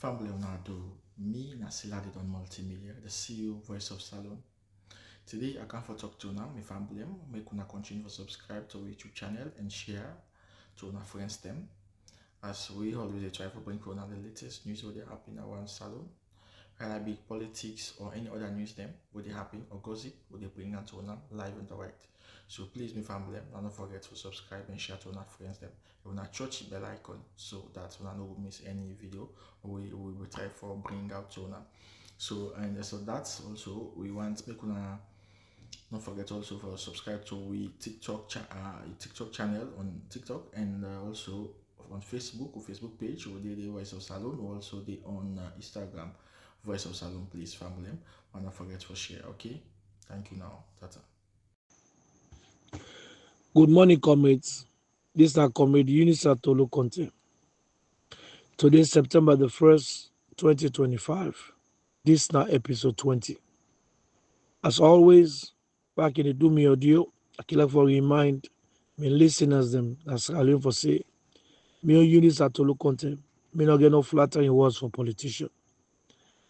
Family Leonardo, me Nasila on multimedia, the CEO Voice of Salon. Today I come for talk to now, my family, make una continue to subscribe to our YouTube channel and share to our friends them. As we always try to bring for the latest news what they happen around Salon, whether it be politics or any other news them, what they happen or gossip, what they bring out to live and direct. So please, my family, don't forget to subscribe and share to our friends them. You want to touch the bell icon so that you don't miss any video we will try for bring out to now. So that's also we want make una don't forget also for subscribe to we TikTok channel on TikTok and also on Facebook or Facebook page or the Voice of Salon or also the on Instagram Voice of Salon. Please family, and don't forget to share. Okay, thank you now. Tata. Good morning, comrades. This is Comrade Unisa Tolu Conte. Today, September the 1st, 2025. This is now episode 20. As always, back in the Do Me audio, I can like for remind me listeners them that's I for say, me Unisa Tolu Conte, me not get no flattering words for politician.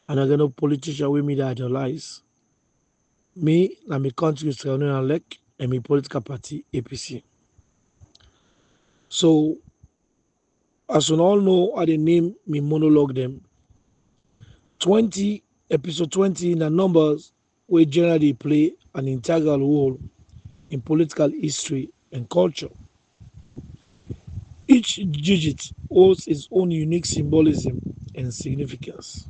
And I get no politician with me that idolize. Me, na me country Sierra Leone elect and me political party APC. So, as we all know, I name me monologue them. 20, episode 20 in the numbers where generally play an integral role in political history and culture. Each digit holds its own unique symbolism and significance.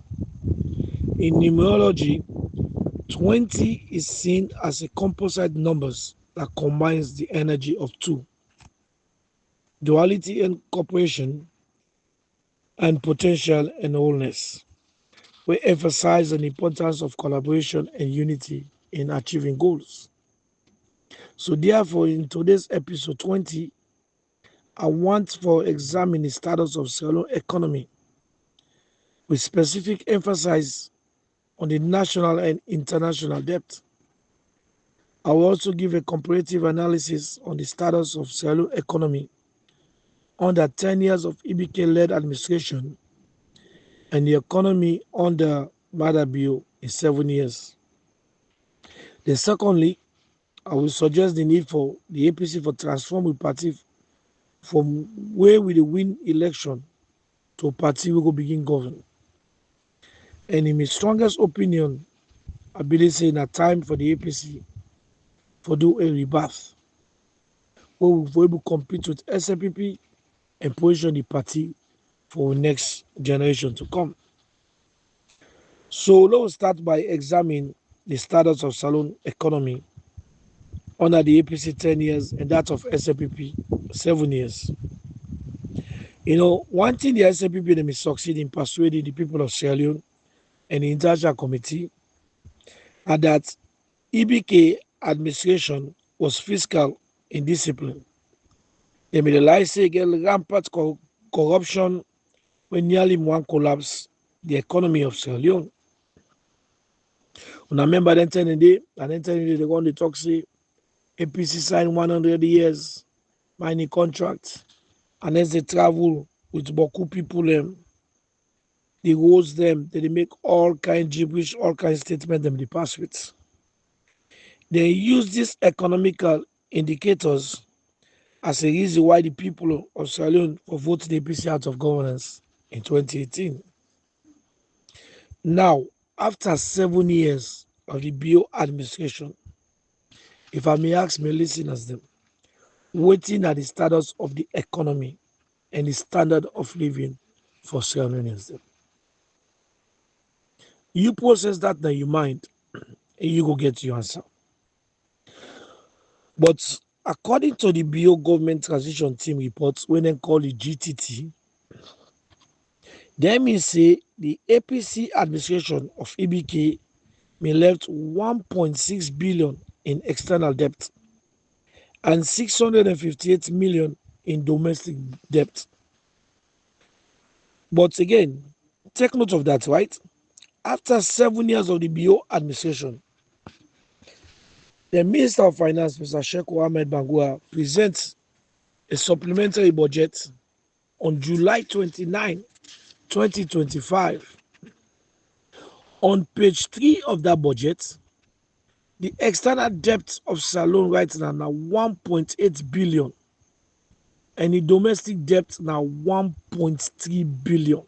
In numerology, 20 is seen as a composite numbers that combines the energy of two, duality and cooperation, and potential and wholeness. We emphasize the importance of collaboration and unity in achieving goals. So therefore, in today's episode 20, I want to examine the status of Sierra Leone economy with specific emphasis on the national and international debt. I will also give a comparative analysis on the status of Sierra Leone economy under 10 years of EBK-led administration and the economy under Madabio in 7 years. Then secondly, I will suggest the need for the APC for transform the party from where we win election to a party we go begin govern. And in my strongest opinion, I believe say in a time for the APC for do a rebirth, where we will able to compete with SNPP and position the party for the next generation to come. So let's start by examining the status of Salon economy under the APC 10 years and that of SNPP 7 years. You know, one thing the SNPP may succeed in persuading the people of Sierra Leone and the international committee are that EBK administration was fiscal in discipline. They made a lie say get rampant corruption when nearly one collapse the economy of Sierra Leone. When I remember then telling day, and then telling they want to talk say APC signed 100 years mining contract, and as they travel with Boku people they roast them, they make all kind gibberish, all kind of statements them they pass with. They use these economical indicators as a reason why the people of Sierra Leone for voting the APC out of governance in 2018. Now, after 7 years of the BO administration, if I may ask my listeners them, waiting at the status of the economy and the standard of living for Sierra Leoneans. You process that in your mind and you go get your answer. But according to the BO government transition team reports, when they call it GTT, they mean say the APC administration of EBK may left 1.6 billion in external debt and 658 million in domestic debt. But again, take note of that, right? After 7 years of the BO administration, the Minister of Finance, Mr. Sheikh Ahmed Bangua, presents a supplementary budget on July 29, 2025. On page 3 of that budget, the external debt of Sierra Leone right now 1.8 billion and the domestic debt now 1.3 billion.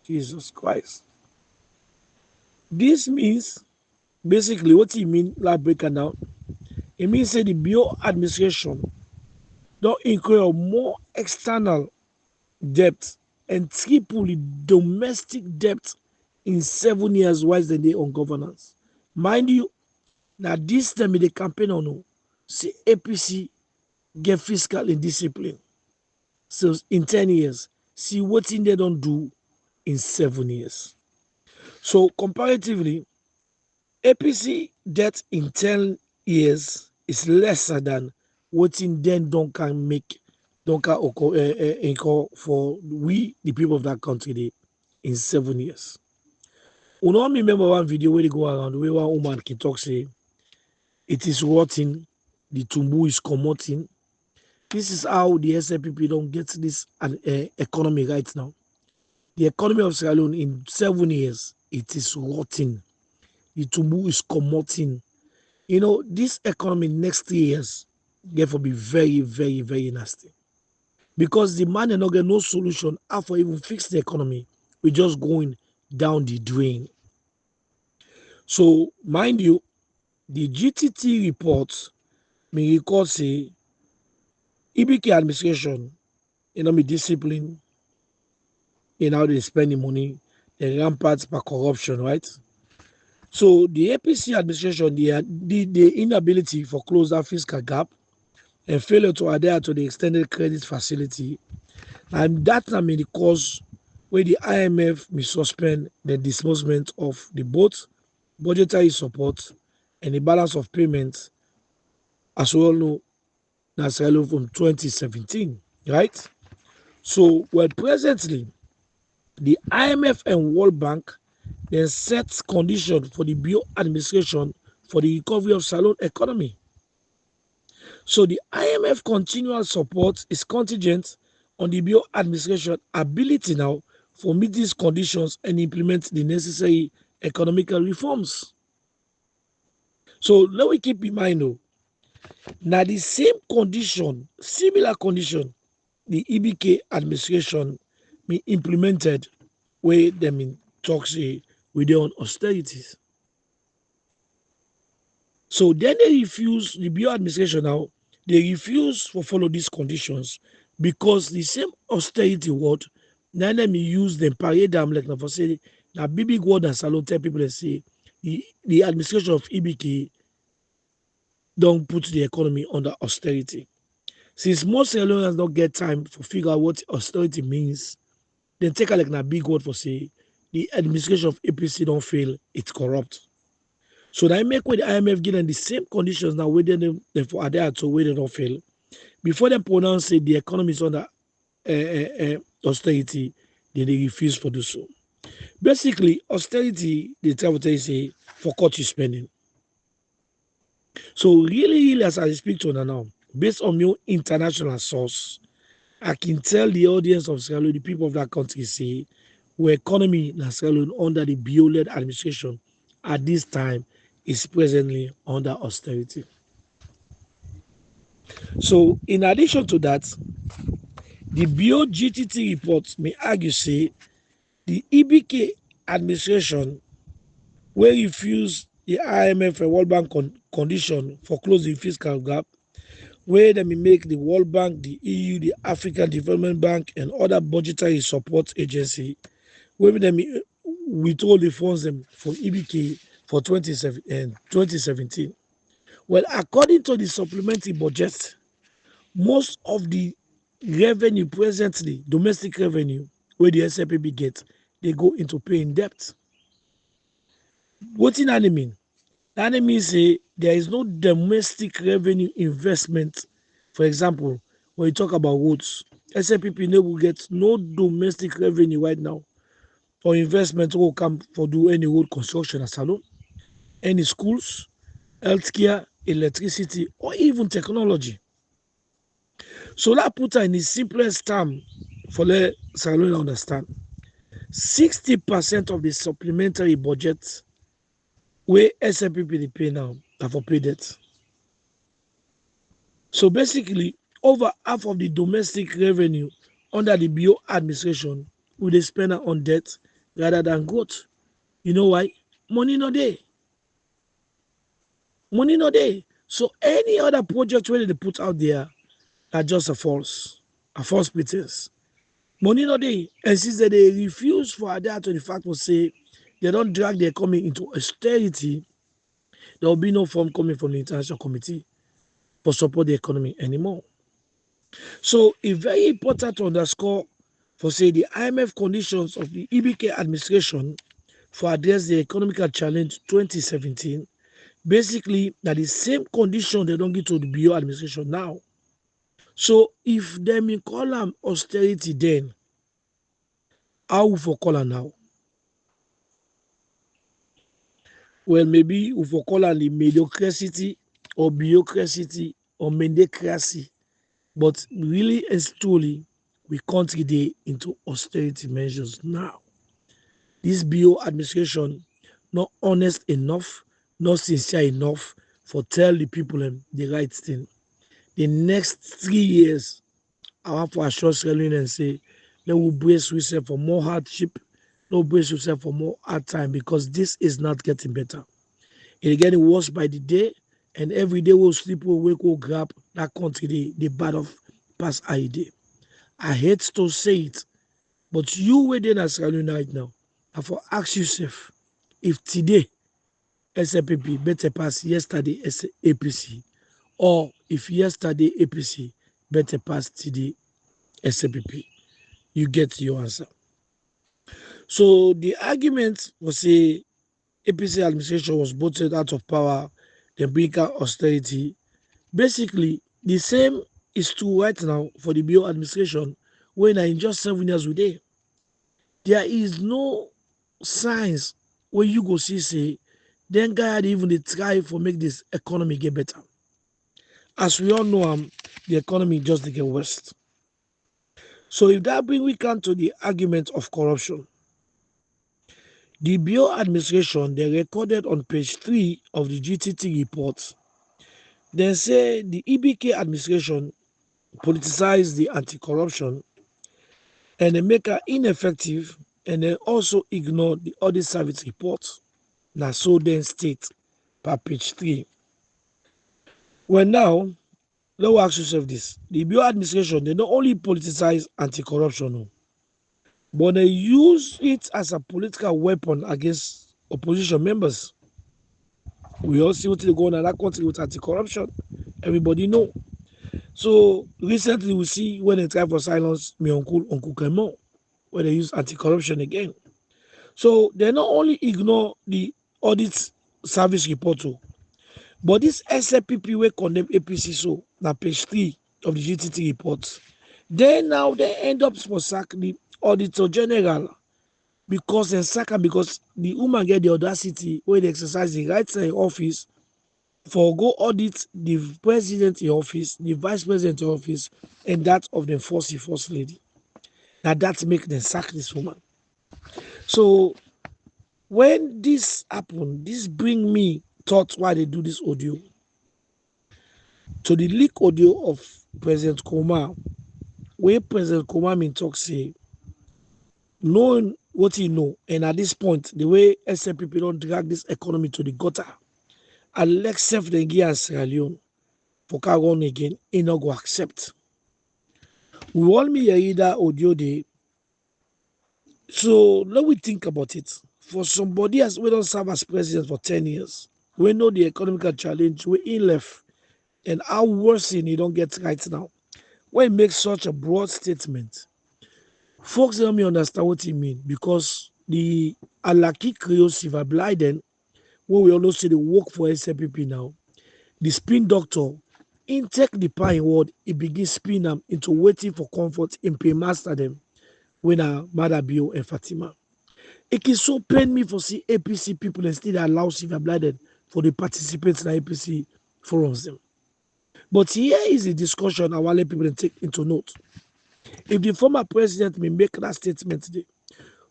Jesus Christ. This means basically what it means, like breaking down, it means that the Bio administration don't incur more external debt and triple the domestic debt in 7 years while they on governance. Mind you, now this time the campaign on see APC get fiscal indiscipline. So in 10 years, see what they don't do in 7 years. So comparatively, APC debt in 10 years is lesser than what in then don't can make don't can incur for we the people of that country they, in 7 years. We don't remember one video where they go around where one woman can talk say it is rotting, the tumbu is commoting. This is how the SLPP don't get this economy right now. The economy of Sierra Leone in 7 years, it is rotting. The tumbu is commoting. You know, this economy next 3 years, therefore be very, very, very nasty. Because the man and not get no solution after even fix the economy. We're just going down the drain. So, mind you, the GTT report may record say EBK administration, be discipline in how they spend the money, the rampart by corruption, right? So the APC administration, the inability for close that fiscal gap and failure to adhere to the extended credit facility, and that may the cause where the IMF may suspend the disbursement of the both budgetary support and the balance of payments, as we all know, that's from 2017, right? So, well, presently, the IMF and World Bank then set conditions for the Bio administration for the recovery of Sierra Leone economy. So the IMF continual support is contingent on the Bio administration ability now for meet these conditions and implement the necessary economical reforms. So let we keep in mind though, now the same condition, similar condition, the EBK administration be implemented where them in talks with their own austerities. So then they refuse, the Bio administration now, they refuse to follow these conditions because the same austerity word, now let me use them, parade them like for say, now big word and salon tell people they say, the administration of EBK don't put the economy under austerity. Since most Sierra Leoneans don't get time to figure out what austerity means, then take a like a big word for say, the administration of APC don't fail, it's corrupt. So that make with the IMF give them the same conditions now where them for adhere to where they don't fail. Before they pronounce it, the economy is under austerity, then they refuse to do so. Basically, austerity, they try to tell you say, for cut your spending. So really, as I speak to now, based on your international source, I can tell the audience of Sierra Leone, the people of that country say, our economy in Sierra Leone under the Bio-led administration at this time is presently under austerity. So, in addition to that, the Bio GTT report may argue say the EBK administration will refuse the IMF and World Bank condition for closing fiscal gap, where they may make the World Bank, the EU, the African Development Bank, and other budgetary support agency, where they may withhold the funds them from EBK for 2017. Well, according to the supplementary budget, most of the revenue presently, domestic revenue, where the SLPB get, they go into paying debt. What does that mean? That means there is no domestic revenue investment. For example, when you talk about roads, SLPP will get no domestic revenue right now or investment will come for do any road construction as alone, any schools, healthcare, electricity, or even technology. So that put her in the simplest term for let Sierra Leone understand. 60% of the supplementary budget where SNPP dey pay now na for pay debt. So basically, over half of the domestic revenue under the BO administration will they spend on debt rather than growth. You know why? Money no dey. Money no dey. So any other project where they put out there are just a false pretense. Money no dey. And since they refuse for adhere to the fact to say they don't drag the economy into austerity, there will be no fund coming from the international committee for support the economy anymore. So it's very important to underscore for say the IMF conditions of the EBK administration for address the economic challenge 2017. Basically, that the same condition they don't give to the BO administration now. So if them call them austerity then, how we for call am now? Well, maybe we for call am the mediocracy or bureaucracy or mendacracy. But really and truly, we can't get into austerity measures now. This BO administration not honest enough, not sincere enough for tell the people the right thing. The next 3 years, I want to assure Sierra Leoneans and say, let we brace ourselves for more hardship, no brace yourself for more hard time because this is not getting better. It's getting worse by the day, and every day we'll sleep, we'll wake, we'll grab that country, the bad of past ID. I hate to say it, but you waiting as Sierra Leone right now, I for ask yourself if today SNPP better pass yesterday APC, or if yesterday APC better pass today SNPP. You get your answer. So the argument was a APC administration was voted out of power, then bring out austerity. Basically, the same is true right now for the BO administration, when in just 7 years we dey. There is no signs where you go see say then guy even they try for make this economy get better. As we all know, the economy just dey get worse. So if that bring we come to the argument of corruption, the BO administration they recorded on page 3 of the GTT report. They say the EBK administration politicized the anti-corruption and they make her ineffective, and they also ignore the audit service report. Now so then state per page 3. Well now, let's ask yourself this. The BO administration, they not only politicize anti-corruption, but they use it as a political weapon against opposition members. We all see what they go on in that country with anti-corruption. Everybody know. So recently we see when they try for silence my Uncle Clement, where they use anti-corruption again. So they not only ignore the audit service report, but this SLPP will condemn APC so na page 3 of the GTT report. Then now they end up for sack the Auditor General because they sack am because the woman get the audacity where they exercise the rights in office for go audit the president in office, the vice president in office, and that of the first lady. Now that make them sack this woman. So when this happened, this bring me thought why they do this audio. To the leak audio of President Koma, where President Koma mean talk say, knowing what he know, and at this point, the way SNPP don't drag this economy to the gutter, Alex Dengi and Sierra Leone for run again, he not go accept. We want me hear that audio day. So let we think about it. For somebody as we don't serve as president for 10 years, we know the economic challenge we in left and how worse he don't get right now. When he makes such a broad statement, folks don't me understand what he mean because the Alaki Creole Silver Blyden, when we always say they work for SNPP now, the spin doctor, in take the pine word, he begins spin them into waiting for comfort in pay master them when Mother Bio and Fatima. It can so pain me for see APC people and still allow Silver Blyden for the participants in the APC forums them. But here is the discussion I want let people take into note. If the former president may make that statement today,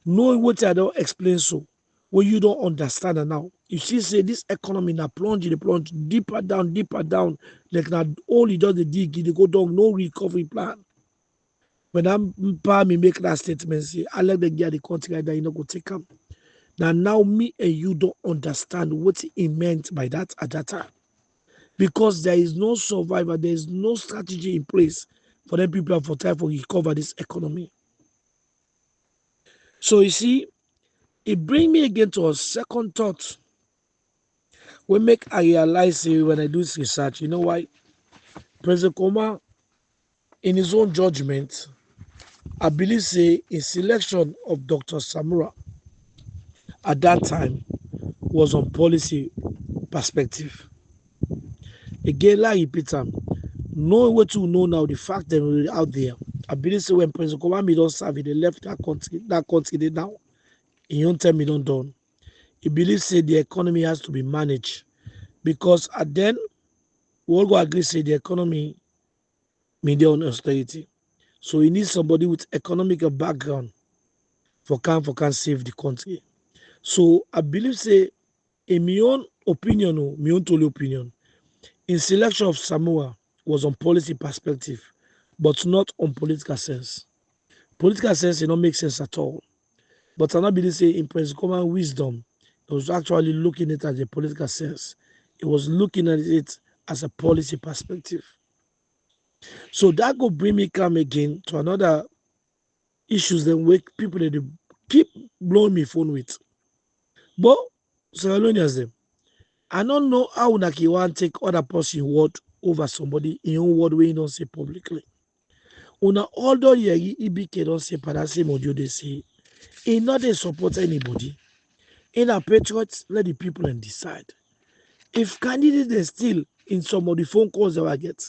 Knowing what I don't explain so, what you don't understand and now. You see, say this economy now plunge deeper down, like now only does the dig, they go down, no recovery plan. When I'm me make that statement, say I let the guy the country that you know go take him. Now me and you don't understand what he meant by that at that time. Because there is no survivor, there is no strategy in place for them people for time for recover this economy. So you see, it brings me again to a second thought. We make I realize when I do this research, you know why? President Koma, in his own judgment, I believe say his selection of Dr. Samura at that time was on policy perspective. Again, like repeat am, knowing what you know now, the fact that we're out there. I believe say when President Koma don't serve, they left that country they now. In your time, don't done. He believes say the economy has to be managed because at then we all go agree say the economy may on austerity. So he needs somebody with economic background for can save the country. So I believe say in my own opinion, my own totally opinion, in selection of Samoa was on policy perspective, but not on political sense. Political sense did not make sense at all. But I not believe say in President Common wisdom, it was actually looking at it as a political sense. It was looking at it as a policy perspective. So that could bring me come again to another issues that wake people that they keep blowing me phone with. But Sierra Leoneans them, I don't know how Unaki want take other person word over somebody in your own word where you don't say publicly. Una although ye IBK don't say but that same audio they say, he not they support anybody. In a patriots, let the people and decide. If candidates they still in some of the phone calls that I get,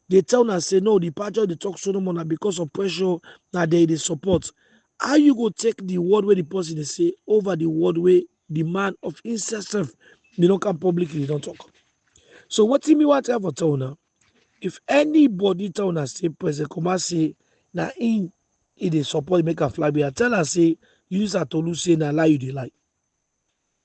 they tell us say no, the party they talk so much because of pressure that they support. How you go take the word where the person they say over the word where the man of incest they don't come publicly, they don't talk. So what me want to have a tell now? If anybody tell us say President Kumar say na in they support make a flag bear, tell us say use a tolu say na lie you they lie.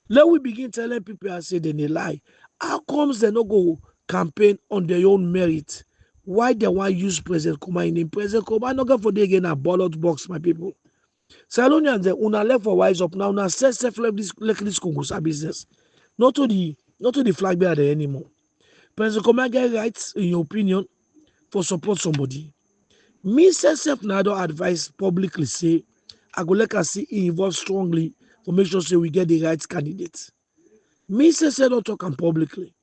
Let we begin telling people I say they lie. How comes they not go campaign on their own merit? Why they want use President Kumar in name? President Kumar not go for the again a ballot box, my people. Salonians they una left for wise up now. Una self left this Congosa business. Not to the flag bearer there anymore. President Kumar get rights in your opinion for support somebody. Me self now don't advise publicly say I go like I see involved strongly for make sure say we get the right candidate. Me say don't talk am publicly.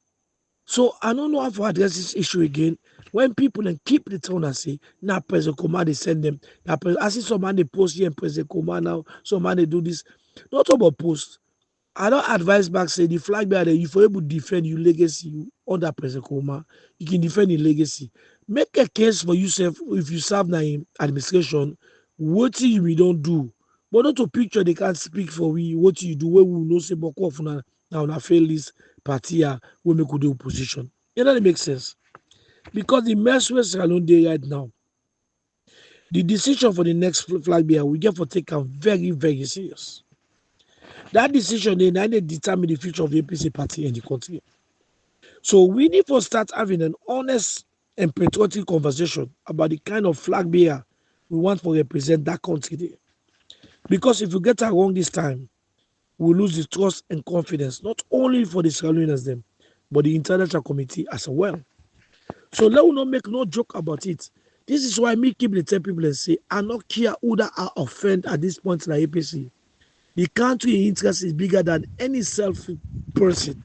So I don't know how to address this issue again. When people then keep the tone and say, now President Koma they send them. Now I see some man they post here and President Koma now, some man they do this. Not about post. I don't advise back say the flag bearer if you're able to defend your legacy under President Koma, you can defend your legacy. Make a case for yourself if you serve now in administration, what you don't do. But not to picture they can't speak for we what you do where we know say boko of now na fail this party we make the opposition. You know that makes sense. Because the mess where Sierra Leone dey right now, the decision for the next flag bearer we get for take am very, very serious. That decision they determine the future of the APC party in the country. So we need to start having an honest and patriotic conversation about the kind of flag bearer we want to represent that country there. Because if we get it wrong this time, we lose the trust and confidence, not only for the Sierra Leoneans them, but the international committee as well. So let us not make no joke about it. This is why me keep the tell people and say, I not care who that are offend at this point in the APC. The country interest is bigger than any self person.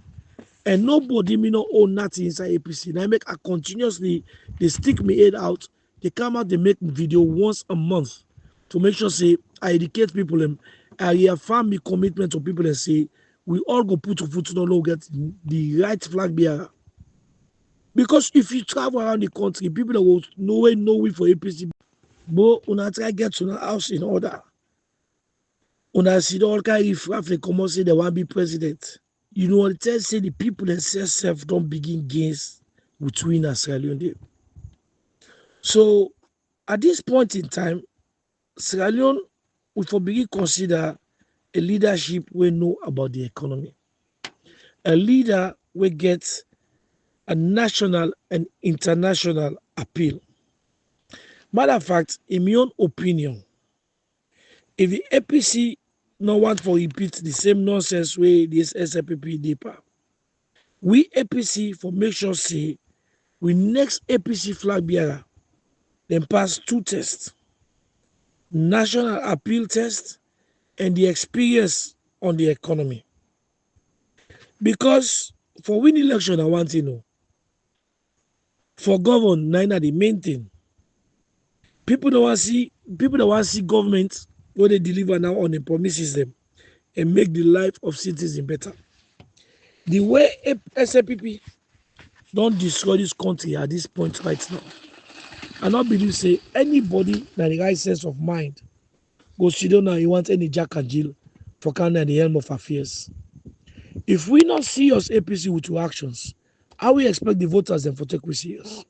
And nobody me no own nothing inside APC. Now I make a continuously they stick me head out. They come out, they make video once a month to make sure say I educate people and I reaffirm my commitment to people and say we all go put to foot to know get the right flag bearer. Because if you travel around the country, people that will know we for APC. But una try get to the house in order. Una see all kind of riff they come out say they want to be president. You know what tell say the people themselves don't begin gains between us Sierra Leone. So at this point in time, Sierra Leone we for begin consider a leadership we know about the economy. A leader we gets a national and international appeal. Matter of fact, in my own opinion, if the APC no want for repeat the same nonsense way this SLPP deeper, we APC for make sure say we next APC flag bearer then pass two tests: national appeal test and the experience on the economy. Because for win election, I want to know for govern nine the main thing. People don't want to see government what they deliver now on the promises them and make the life of citizens better. The way SLPP don't destroy this country at this point right now, I not believe say anybody that the right sense of mind go sit down now you want any Jack and Jill for kind of the helm of affairs. If we not serious APC with two actions, how we expect the voters them for take we serious?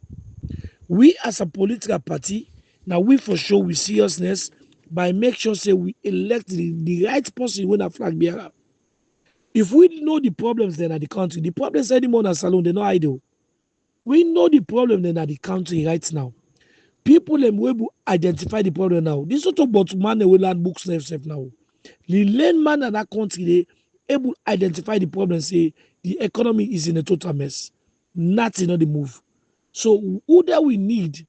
We as a political party, now we for sure with seriousness by make sure say we elect the right person when a flag bearer. If we know the problems then at the country, the problems anymore in salon, they not idle. We know the problem then at the country right now. People them will identify the problem now. This sort of about man will learn books themselves now. The learn man in that country they able identify the problem, say the economy is in a total mess. Nothing on the move. So who that we need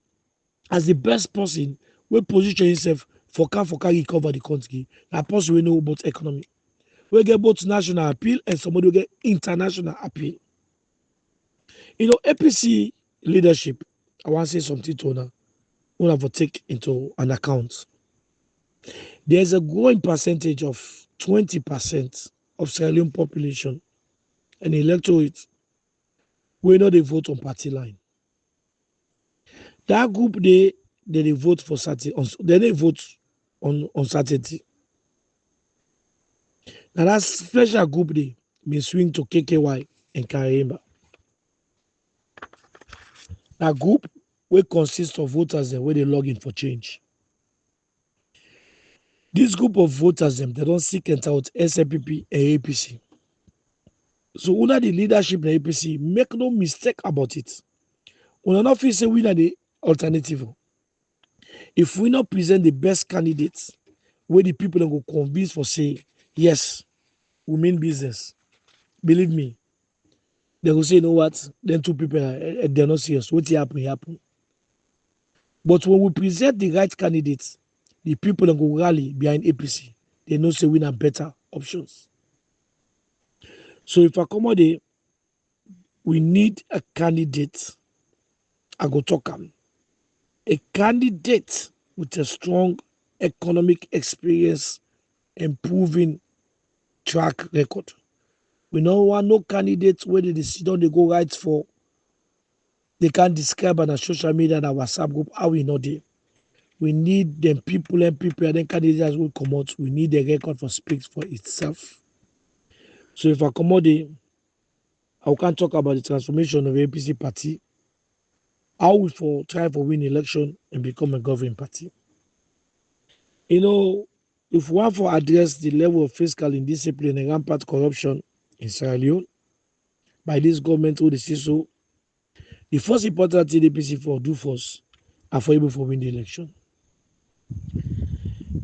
as the best person will position himself for can recover the country. That person we know about economy. We get both national appeal and somebody will get international appeal. You know, APC leadership, I want to say something to now. We have to take into an account. There's a growing percentage of 20% of Sierra Leone population and electorate will not they vote on party line. That group they vote for certain they vote on uncertainty. Now that special group they may swing to KKY and Karemba. That group will consist of voters where they log in for change. This group of voters them they don't seek and out SLPP and APC. So under the leadership in APC, make no mistake about it. We not feel say we are the alternative. If we not present the best candidates, where the people will convince for say, yes, we mean business. Believe me, they will say, you know what? Then two people they're not serious. What happen? But when we present the right candidates, the people will go rally behind APC. They know say we have better options. So if I accommodate, we need a candidate. I go talk am. A candidate with a strong economic experience and proven track record. We don't want no candidates where they sit on they go right for. They can't describe on a social media and a WhatsApp group how we know they. We need them people and then candidates will come out. We need the record for speaks for itself. So if I accommodate, I can talk about the transformation of the APC party, how we for try for win election and become a governing party. You know, if we want to address the level of fiscal indiscipline and rampant corruption in Sierra Leone by this government who they say so, the first important thing the APC for do first are for able to win the election.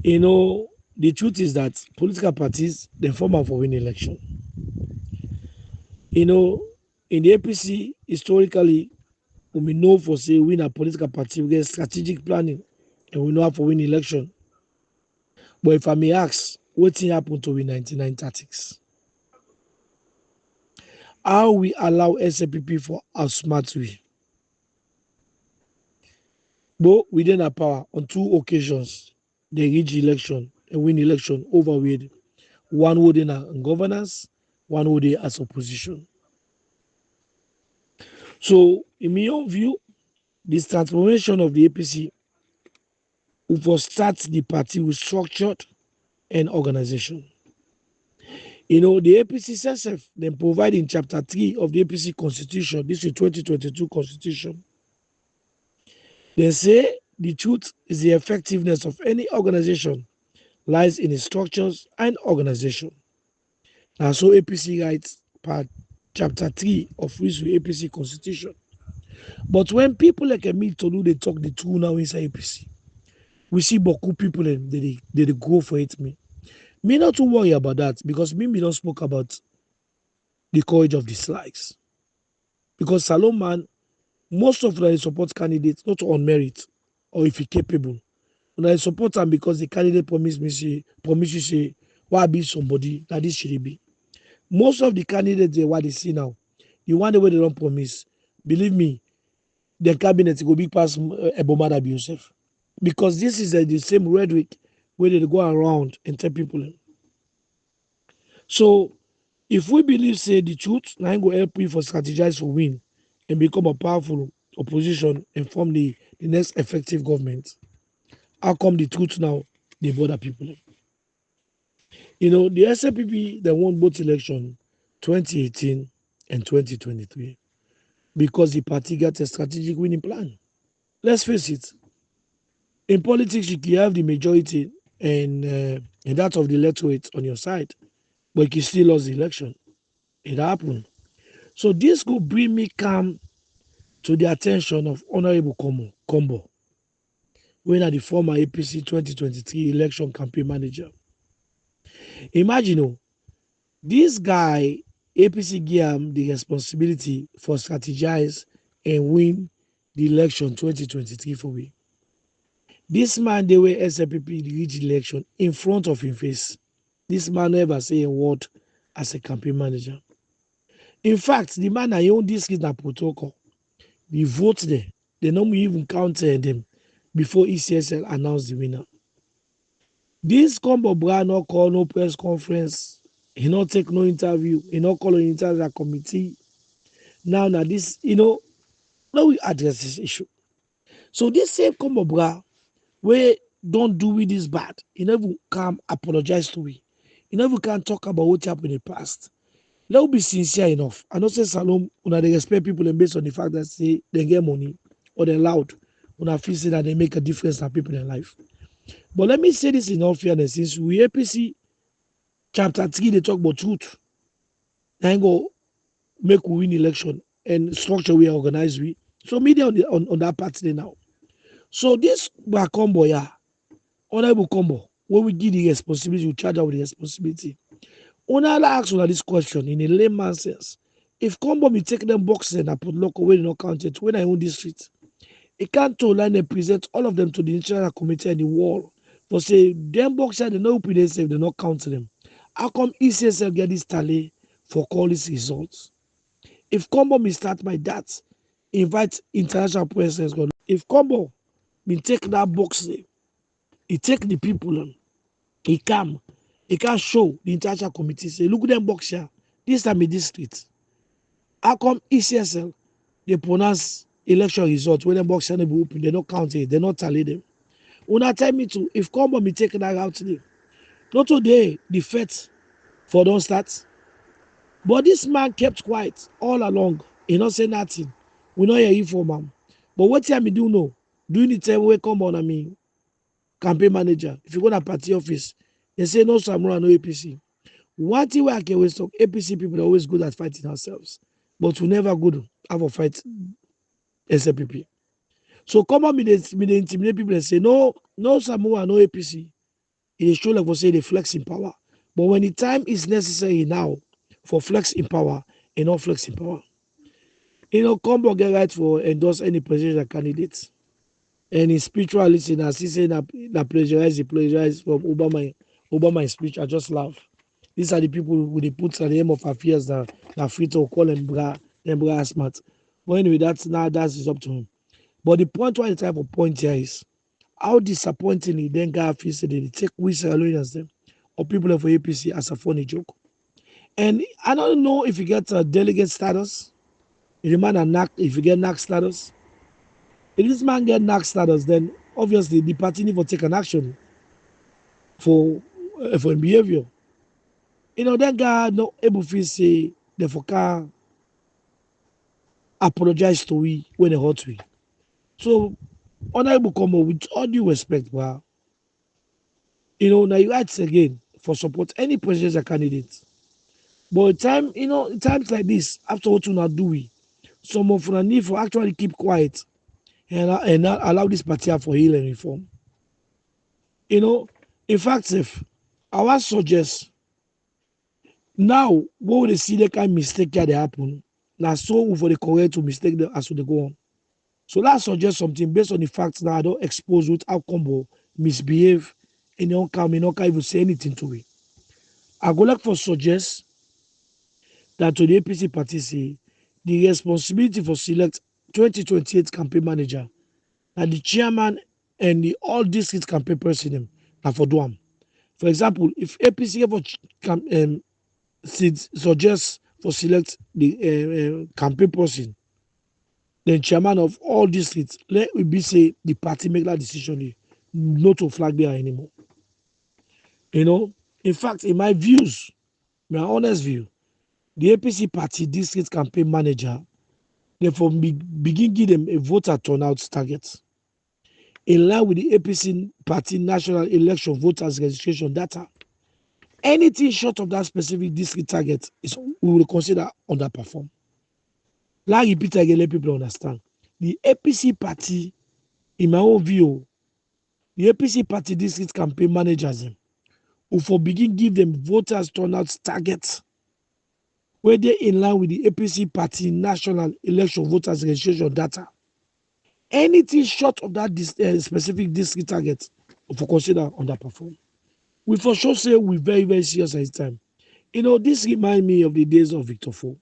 You know, the truth is that political parties they form out for win the election. You know, in the APC historically, we know for say win a political party, we get strategic planning and we know how to win election. But if I may ask, what thing happened to win 99 tactics? How we allow SLPP for our smart way? But within our power, on two occasions, they reach election and win election over with one holding in governance, one holding as opposition. So, in my own view, this transformation of the APC will start the party with structured and organization. You know, the APC self then provide in chapter 3 of the APC constitution, this is 2022 constitution. They say the truth is the effectiveness of any organization lies in its structures and organization. Now, so APC writes part chapter 3 of Wiswe APC Constitution. But when people like me Tolu they talk the truth now inside APC, we see Boku people and they go for it me. Me not to worry about that because me don't spoke about the courage of dislikes. Because Salomon, most of the support candidates, not on merit or if he capable. When I support him because the candidate promise you say, why be somebody that this should be. Most of the candidates they what they see now, the one way they don't promise, believe me, the cabinet go big pass Ebomada be yourself. Because this is the same rhetoric where they go around and tell people. So if we believe say the truth, now go help you for strategize for win and become a powerful opposition and form the next effective government. How come the truth now they bother people? You know, the SLPP they won both election 2018 and 2023 because the party got a strategic winning plan. Let's face it, in politics you can have the majority and that of the electorate on your side, but you can still lose the election. It happened. So this could bring me calm to the attention of Honorable Combo, when at the former APC 2023 election campaign manager. Imagine, oh, this guy, APC gave him the responsibility for strategize and win the election 2023 for we. This man, they were SLPP reach election in front of his face. This man never say a word as a campaign manager. In fact, the man I own this is na protocol. The vote there, they don't even count them before ECSL announced the winner. This combo bra no call no press conference. He not take no interview. He not call an interview committee. Now this, now we address this issue. So this same combo bra, where don't do with this bad. He never come apologize to we. He never can talk about what happened in the past. Let's be sincere enough. I know say Salom, when they respect people and based on the fact that say they get money or they're loud, when I feel say that they make a difference in people in life. But let me say this in all fairness, since we APC chapter 3, they talk about truth. Then go make we win election and structure we organize we. So media on that part today now. So this combo, yeah, honorable combo, when we give the responsibility, we charge out with the responsibility. Onala ask una this question in a layman sense. If combo me take them boxes and I put local way not counted when I own this street, it can't to line and present all of them to the international committee and the wall. For say them boxers they no open themselves, they not count them. How come ECSL get this tally for call these results? If combo me start by that, invite international presidents. If combo me take that box, he take the people, he come. He can show the international committee say, look at them box here. This time in this street. How come ECSL they pronounce election results when the box are open, they don't count it, they not tally them. Una tell me to if combo me take that out today. Not today the fete for don't start. But this man kept quiet all along. He not say nothing. We not hear you from him. But what time he do know? During the time we come on, I mean, campaign manager, if you go to party office, they say no Samura, no APC. One thing I can always talk, APC people are always good at fighting ourselves, but we never good have a fight SLPP. So come on, me they intimidate people and say no, no Samoa, no APC. It show like we say they flex in power. But when the time is necessary now for flex in power and not flex in power, Combo get right for endorse any presidential candidates. And in spirituality, now see say that plagiarize from Obama speech. I just laugh. These are the people who they put at the end of affairs that free to call them bra smart. But anyway, that's up to him. But the point why the type of point here is how disappointingly then guy feels that they take we Sierra Leoneans them or people of APC as a funny joke. And I don't know if you get a delegate status, if you man a NAC, if you get NAC status. If this man get NAC status, then obviously the party need to take an action for him behavior. That guy not able to say the can apologize to we when they hurt we. So honorable come with all due respect, wow. Now you ask again for support any presidential candidate. But times like this, after what we do, some of una need for actually keep quiet and not allow this party for heal and reform. In fact, if I want suggest now what they see the kind of mistake that they happen, now so for the correct to mistake them as they go on. So let's suggest something based on the facts that I don't expose with outcome or misbehave and you can't even say anything to it. I go like for suggest that to the APC party say the responsibility for select 2028 campaign manager and the chairman and the all district campaign president are for Duam. For example, if APC ever suggest for select the campaign person, then chairman of all districts, let it be say the party make that decision not to flag there anymore. In fact, in my views, my honest view, the APC party district campaign manager, therefore begin give them a voter turnout target in line with the APC party national election voters registration data. Anything short of that specific district target is we will consider underperform. Like repeat again, let people understand. The APC party, in my own view, the APC party district campaign managers who for begin give them voters turnout targets where they in line with the APC party national election voters registration data. Anything short of that specific district target for consider underperform. We for sure say we very, very serious at this time. This remind me of the days of Victor Fo.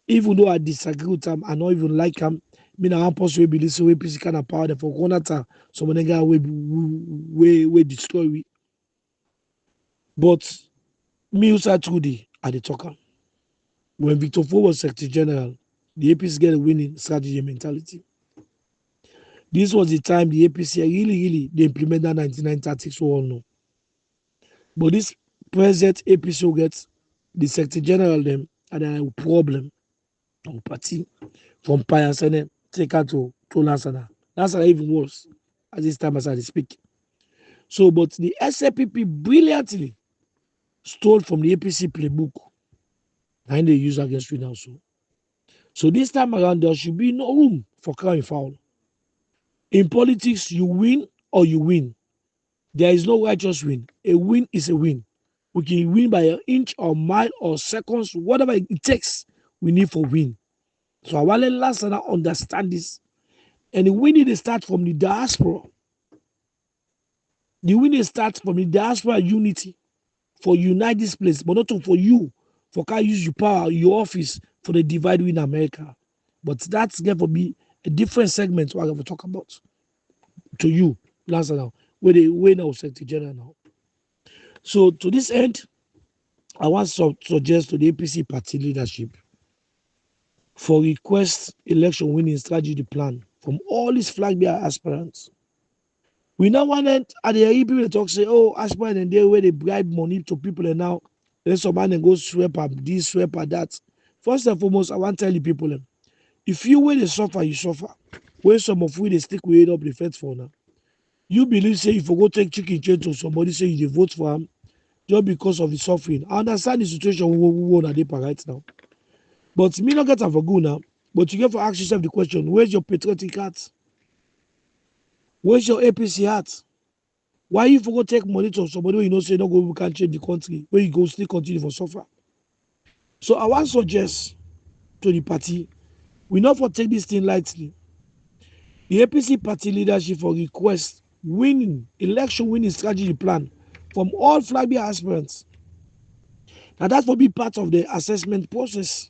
Even though I disagree with him, I don't even like him. Me na one person wey believe say APC kind of power there for corner time. Some nigga we destroy we. But me who said truly at the talker. When Victor Fo was Secretary General, the APC get a winning strategy and mentality. This was the time the APC really they implement that 99 tactics we all know. But this present APC will get the Secretary General them and a problem of party from Payasene take her to Lansana. Lansana even worse at this time as I speak. So, but the SAPP brilliantly stole from the APC playbook and they use against you now. So this time around, there should be no room for crying foul. In politics, you win or you win. There is no righteous win. A win is a win. We can win by an inch or mile or seconds, whatever it takes. We need for win. So I want to last and understand this. And the winning starts from the diaspora. The winning starts from the diaspora unity for unite this place, but not for you, for can use your power, your office for the divide in America. But that's going to be a different segment what I'm going to talk about to you, last now, where they win our Secretary General now. So to this end, I want to suggest to the APC party leadership for request election winning strategy plan from all these flag bearer aspirants. We now want at the people talk say, oh, aspirant and they where they bribe money to people and now then some man and go sweep up this, sweep up that. First and foremost, I want to tell the people them. If you where they suffer, you suffer. When some of we they stick with it up the fence for now. You believe say if you go take chicken chain to somebody say you vote for him just because of the suffering. I understand the situation we want at the right now. But me not get a for good now. But you get to ask yourself the question, where's your patriotic heart? Where's your APC heart? Why you for go take money to somebody where you know say no go we can't change the country, where you go still continue for suffer? So I want to suggest to the party, we not for take this thing lightly. The APC party leadership for request election winning strategy plan from all flag bearer aspirants. Now that will be part of the assessment process.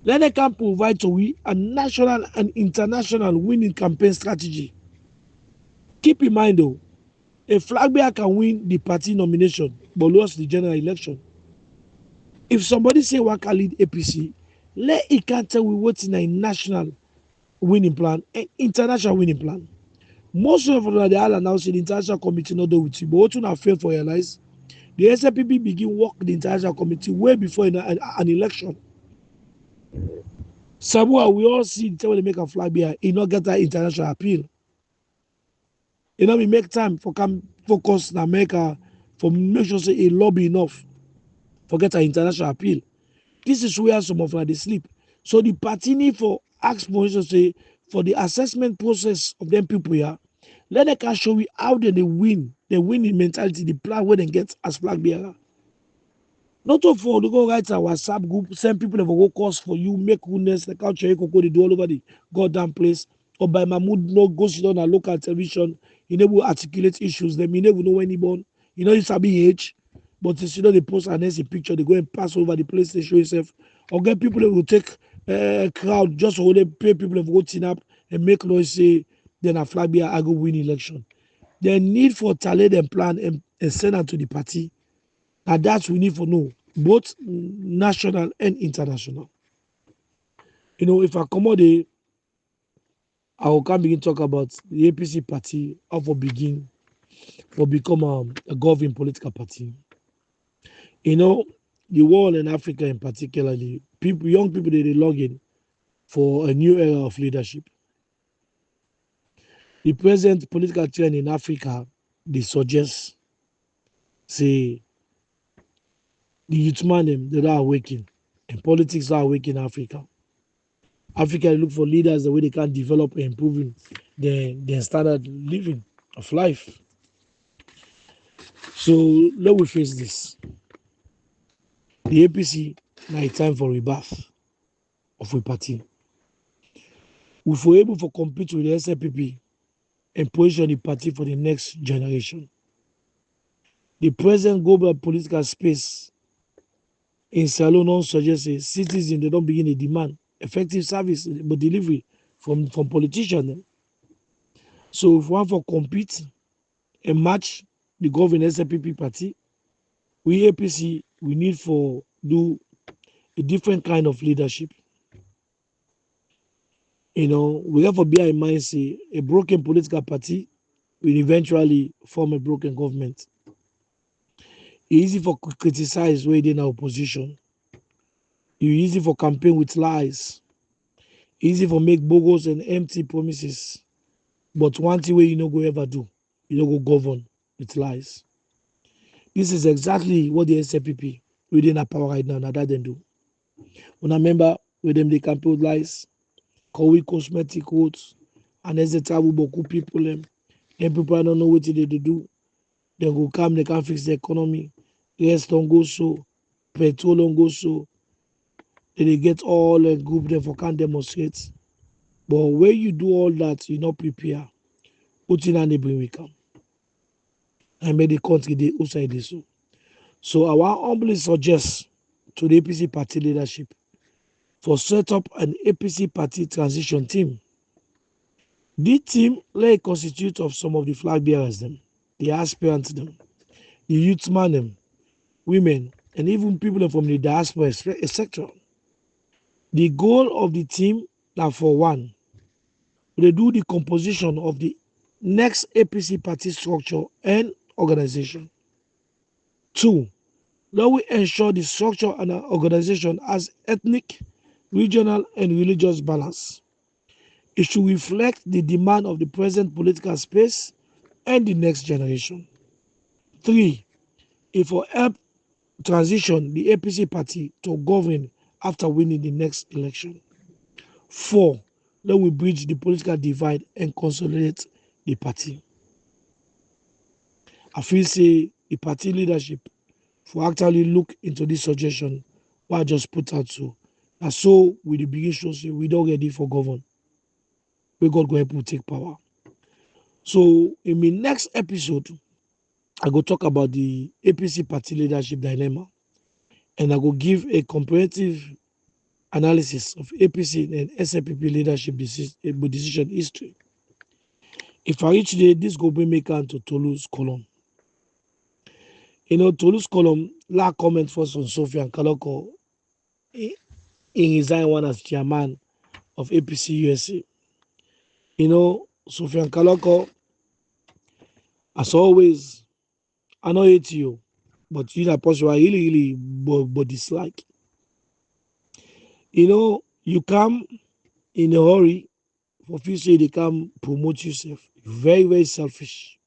Then they can provide to we a national and international winning campaign strategy. Keep in mind though, a flag bearer can win the party nomination but lose the general election. If somebody say one can lead APC, let it can tell we what's in a national winning plan and international winning plan. Most of them they all announced the international committee not do with you, but what you fail for realize the SLPP begin work the international committee way before an election. Samura, we all see the time they make a flag bearer, he not get that international appeal. We make time for come focus in America for make sure say a lobby enough, forget an international appeal. This is where some of they sleep. So the party need for ask for say for the assessment process of them people here, let them can show you how they win, the winning mentality, the plan where they get as flag bearer. Not all for to go write a WhatsApp group, send people that will go course for you, make goodness, like how Cherry Coco they do all over the goddamn place. Or by Mahmoud no go sit on a local television, he never articulate issues, them he never know when he born. You know it's a big age, but you know they post an a picture, they go and pass over the place, they show yourself. Or get people that will take a crowd just so they pay people that will go up and make noise say then a flag bearer I go win election. The need for talent and plan and send them to the party. And that we need to know, both national and international. You know, if I come out there, I will come begin talk about the APC party, how for begin, for become a governing political party. You know, the world in Africa in particularly, people, young people, they log in for a new era of leadership. The present political trend in Africa, they suggest, say, the youth man them, they are awakening, and politics are awakening Africa. Africa look for leaders the way they can develop and improving their standard living of life. So let we face this. The APC now it's time for rebirth of a party. If we're able to compete with the SLPP and position the party for the next generation, the present global political space in Sierra Leone suggests a citizens they don't begin to demand effective service but delivery from politicians. So if one for compete and match the governing SLPP party, we APC we need for do a different kind of leadership. You know, we have to bear in mind say a broken political party will eventually form a broken government. It's easy for criticize where in our opposition. It's easy for campaign with lies. Easy for make bogus and empty promises. But one thing where you no go ever do, you no go govern with lies. This is exactly what the SLPP within our power right now, that they do. When I remember with them they campaign with lies, Kowi cosmetic quotes, and as the travel beaucoup people and people don't know what they do. They go come, they can fix the economy. Yes, don't go so, petrol don't go so. They get all a group them for can demonstrate. But when you do all that, you not prepare. What in they bring we come. I made the country they outside this so. So our humbly suggest to the APC party leadership for set up an APC party transition team. This team lay constitute of some of the flag bearers them, the aspirants them, the youth man them, women, and even people from the diaspora, etc. The goal of the team now for one, they do the composition of the next APC party structure and organization. Two, that we ensure the structure and organization has ethnic, regional, and religious balance. It should reflect the demand of the present political space and the next generation. Three, it will help transition the APC party to govern after winning the next election. Four, let we bridge the political divide and consolidate the party. I feel say the party leadership for actually look into this suggestion what I just put out to. And so we the begin show say we don't ready for govern. We God go help take power. So in the next episode, I go talk about the APC party leadership dilemma, and I go give a comparative analysis of APC and SLPP leadership decision history. If I reach there, this go bring me to Toulouse column. You know, Toulouse column, la comment first on Sophia Kaloko. He resigned one as chairman of APC USA. You know, Sophia Kaloko, as always, I know hate you, but you that person I really but dislike. You know, you come in a hurry for few say they can promote yourself. Very, very selfish.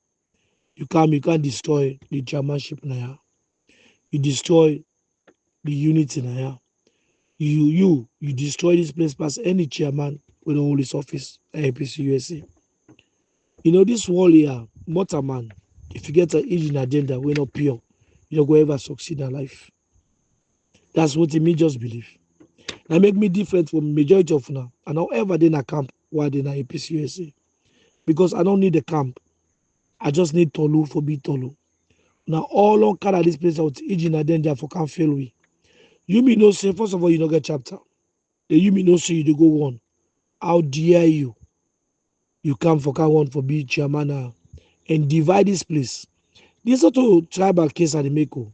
You can't destroy the chairmanship now. You destroy the unity now. You destroy this place past any chairman with all his office at APC USA. You know, this wall here, mortar man, if you get an hidden agenda, we're not pure, you don't go ever succeed in life. That's what me just believe. That make me different from majority of now. And however they in a camp while they in APC USA. Because I don't need a camp. I just need Tolu for be Tolu. Now all on kind of this place out hidden agenda for can fail we. You mean no say, first of all, you don't get chapter. The you mean no say you do go on. How dare you? You come for can one for be chairman and divide this place. This sort of tribal case at the Meko.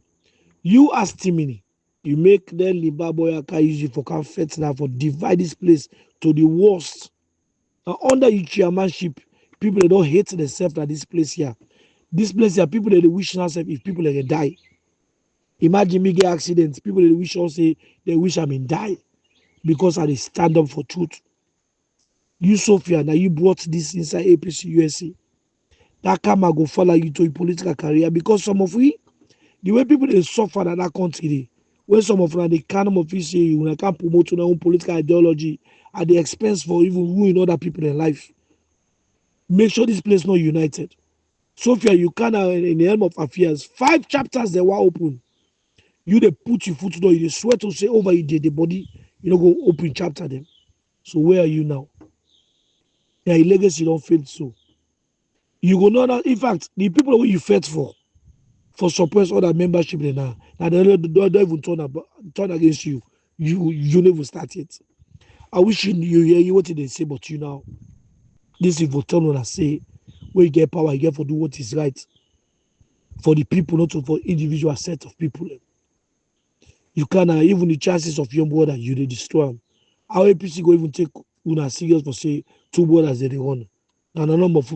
You ask Timini, you make them Libaboyaka use you for comfort now for divide this place to the worst. Now under your chairmanship, people they don't hate themselves at this place here. This place here, people they wish themselves if people they die. Imagine me get accidents, people they wish say they wish I mean die because I they stand up for truth. You Sophia, now you brought this inside APC USA. That karma go follow you to a political career because some of we the way people they suffer in that country, when some of them they can't of you say you can't promote their own political ideology at the expense for even ruin other people in life. Make sure this place not united. Sophia, you can in the helm of affairs. 5 chapters they were open. You they put your foot door, you swear to say over you did the body, you know go open chapter them. So where are you now? Yeah, your legacy don't fail so. You go know that in fact the people who you fought for suppress other membership now. Now they don't even turn against you. You never start it. I wish you hear what they say, but you now this is for turn on and say where you get power, you get for do what is right for the people, not for individual set of people. You can even the chances of your brother you they destroy them. How APC go even take una serious for say 2 brothers they run. And a number of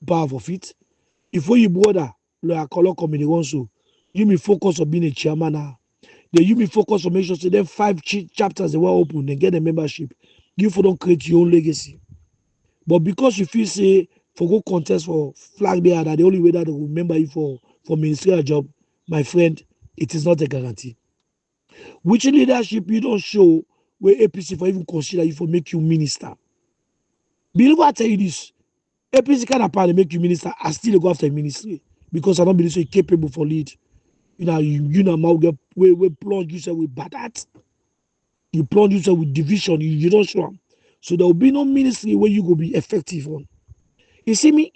power of it. If when you brother like color come in the one so you may focus on being a chairman now. Then you may focus on make sure say then 5 chapters they were open and get a membership. You for don't create your own legacy. But because you feel say for go contest for flag bearer that the only way that they will remember you for ministerial job, my friend, it is not a guarantee. Which leadership you don't show where APC for even consider you for make you minister. Believe I tell you this, APC can apparently make you minister, I still go after ministry because I don't believe so you're capable for lead. You know, now get we plunge yourself with bad at. You plunge yourself with division, you don't show them. So there will be no ministry where you go be effective on. You see me?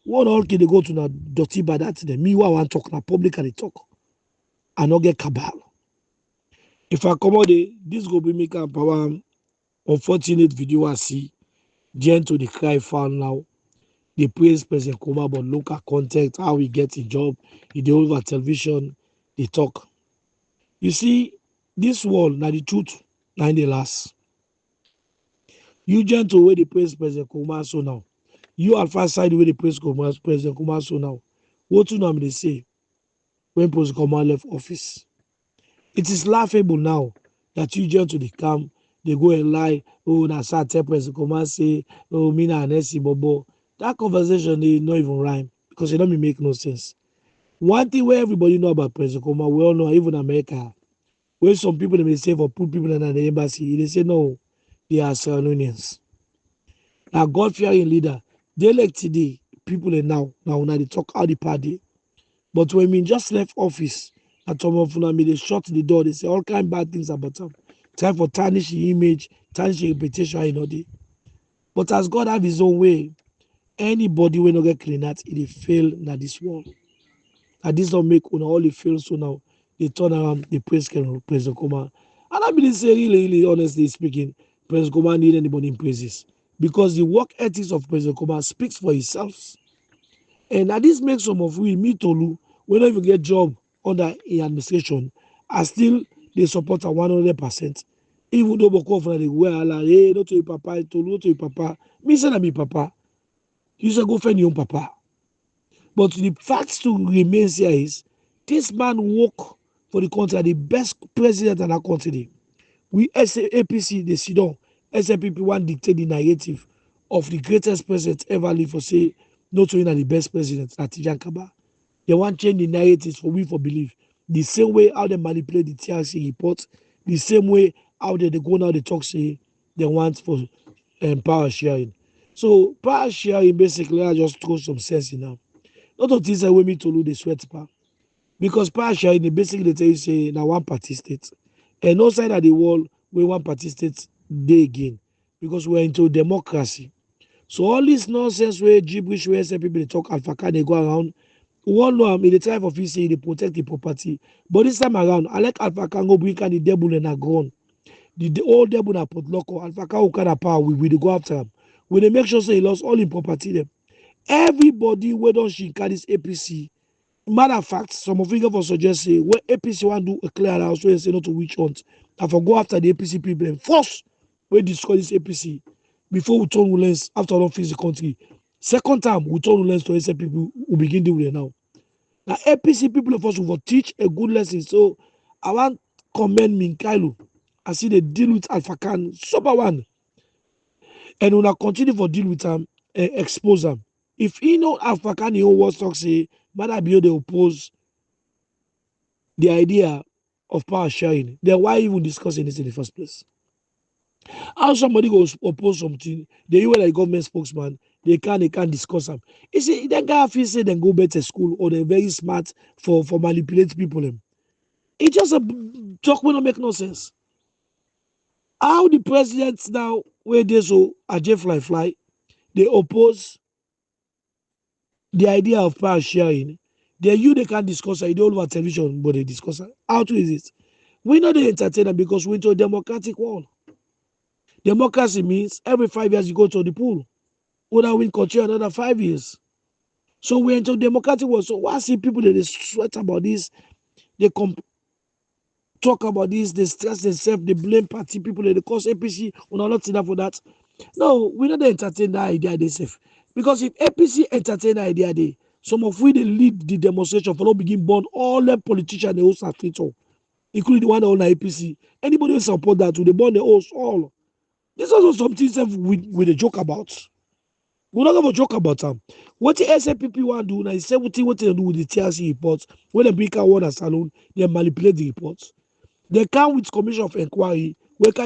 One all kid they go to na dirty bad at them. Me, what I want talk na public and they talk. I not get cabal. If I come out this go be make a power unfortunate video I see. Gentle the cry found now. They praise President Kuma, but look at content, how he gets a job, he do over television, they talk. You see, this world, now the truth, now in the last. You gentle where they praise President Kuma so now. You alpha side where they praise President Kuma so now. What do they say when President Kuma left office? It is laughable now that you gentle the come, they go and lie, oh, na sa tell President Kuma say, oh, me na Nessie Bobo. That conversation they not even rhyme because it don't make no sense. One thing where everybody know about President Kuma, we all know, even America, where some people they may say for put people in the embassy, they say no, they are Sierra Leoneans. Now God-fearing leader, they elect today, people are now they talk how the party. But when we just left office, at some of them, they shut the door, they say all kind of bad things about them. Try for tarnish the image, tarnish the reputation, you know. But as God have his own way, anybody will not get clean at it, they fail na this world. And this don't make una all fail so now. They turn around, they praise President Kuma. And I believe say really, honestly speaking, President Kuma need anybody in praises. Because the work ethics of President Kuma speaks for itself. And that this makes some of we, me Tolu, when I even get job under the administration, I still they support her 100%. Even though Boko for the way Allah, hey, not to your papa, Tolu, not to your papa. Me say that me papa. You say go find your own papa. But the fact to remain here is this man work for the country, the best president in our country. We APC, they sit down. SNPP one dictate the narrative of the greatest president ever lived for say, not only the best president, Atijan Kaba. They want change the narratives for we for believe. The same way how they manipulate the TRC report, the same way how they go now they talk say they want for power sharing. So power sharing basically I just throw some sense in now. Not of things that we mean to lose the sweat power. Because power sharing they basically they tell you say now one party state. And no side of the world where one party state they again. Because we're into democracy. So all this nonsense where gibberish where some people they talk alpha they go around. One know I'm in the type of say they protect the property. But this time around, I like alpha can go bring the devil and a grown. The old devil na put loco alpha can kind of power we go after him. We they make sure say he lost all in property them. Everybody where don't she carry this APC. Matter of fact, some of you for suggest say when APC want do a clear house where say not to witch hunt. I for go after the APC people and force we destroy this APC before we turn Woolens after all fix the country. Second time we turn Woolens to SA people who begin doing it now. Now APC people of us will teach a good lesson. So I want commend Minkailo. I see they deal with Alpha Khan, super one. And when I continue for deal with them, expose them. If you know Alpha Khan, you was talk say, matter be they oppose the idea of power sharing, then why even discussing this in the first place? How somebody goes oppose something, they even like government spokesman, they can't discuss them. You see, that guy feel say then go better school or they're very smart for manipulate people. It just a talk will not make no sense. How the president now where they so a J fly, they oppose the idea of power sharing. They can't discuss it, they all over television, but they discuss it. How to is it? We know they entertain them because we're into a democratic world. Democracy means every 5 years you go to the pool. Whether we continue another 5 years. So we're into democratic world. So why see people that they sweat about this, they talk about this, they stress themselves, they blame party people, they cause APC, we're not enough for that. No, we don't entertain that idea they safe. Because if APC entertain that idea they, some of we they lead the demonstration for not begin born all the politicians they also have to, including the one that own APC. Anybody who support that, will they burn the host all. This is also something we the joke about. We're not going to joke about them. What the SFPP want to do now is say what they do with the TRC reports. When they bring out one salon, they manipulate the reports. They come with commission of inquiry. Where can